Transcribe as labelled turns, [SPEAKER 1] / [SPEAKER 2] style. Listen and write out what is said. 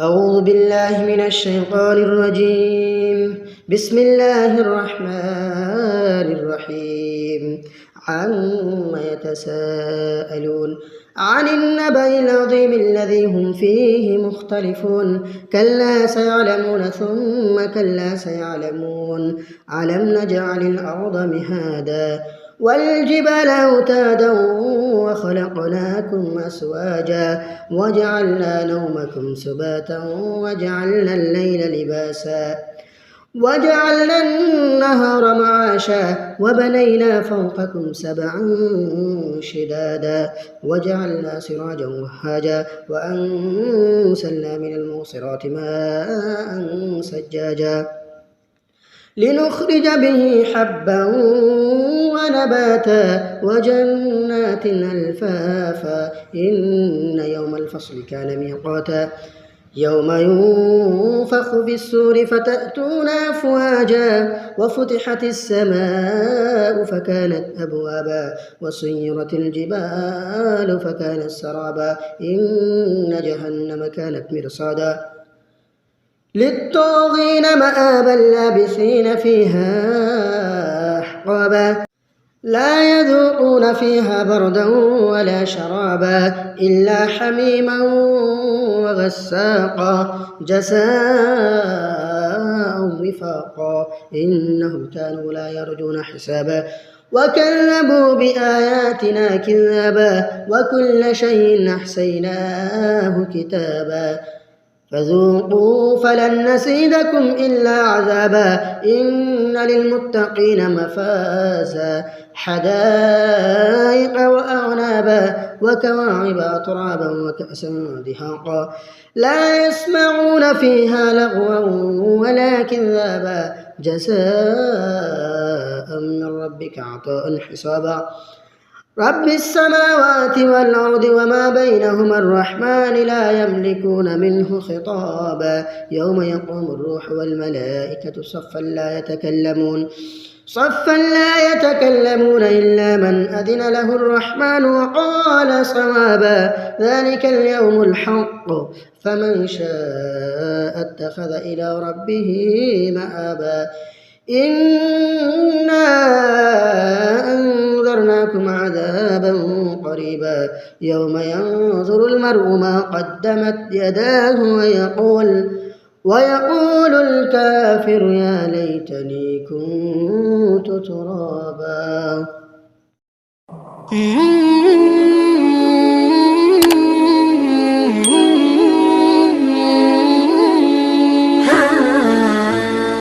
[SPEAKER 1] أعوذ بالله من الشيطان الرجيم. بسم الله الرحمن الرحيم. عما يتساءلون عن النبأ العظيم الذي هم فيه مختلفون كلا سيعلمون ثم كلا سيعلمون ألم نجعل الأرض مهادا والجبال أوتادا وخلقناكم أزواجا وجعلنا نومكم سباتا وجعلنا الليل لباسا وجعلنا النهار معاشا وبنينا فوقكم سبعا شدادا وجعلنا سراجا وهاجا وأنزلنا من المعصرات ماء سجاجا لنخرج به حبا ونباتا وجنات ألفافا إن يوم الفصل كان ميقاتا يوم ينفخ في السور فتأتون أفواجا وفتحت السماء فكانت أبوابا وسيرت الجبال فكانت سرابا إن جهنم كانت مرصادا للطاغين مآبا لابثين فيها أحقابا لا يذوقون فيها بردا ولا شرابا إلا حميما وغساقا جزاء وفاقا إنهم كانوا لا يرجون حسابا وكذبوا بآياتنا كذابا وكل شيء أحصيناه كتابا فذوقوا فلن نزيدكم إلا عذابا إن للمتقين مفازا حدائق وأعنابا وكواعب أترابا وكأسا دهاقا لا يسمعون فيها لغوا ولا كذابا جزاء من ربك عطاء حسابا رب السماوات والأرض وما بينهما الرحمن لا يملكون منه خطابا يوم يقوم الروح والملائكة صفا لا يتكلمون إلا من أذن له الرحمن وقال صوابا ذلك اليوم الحق فمن شاء اتخذ إلى ربه مآبا إنا أنذرناكم عذابا قريبا يوم ينظر المرء ما قدمت يداه ويقول الكافر يا ليتني كنت ترابا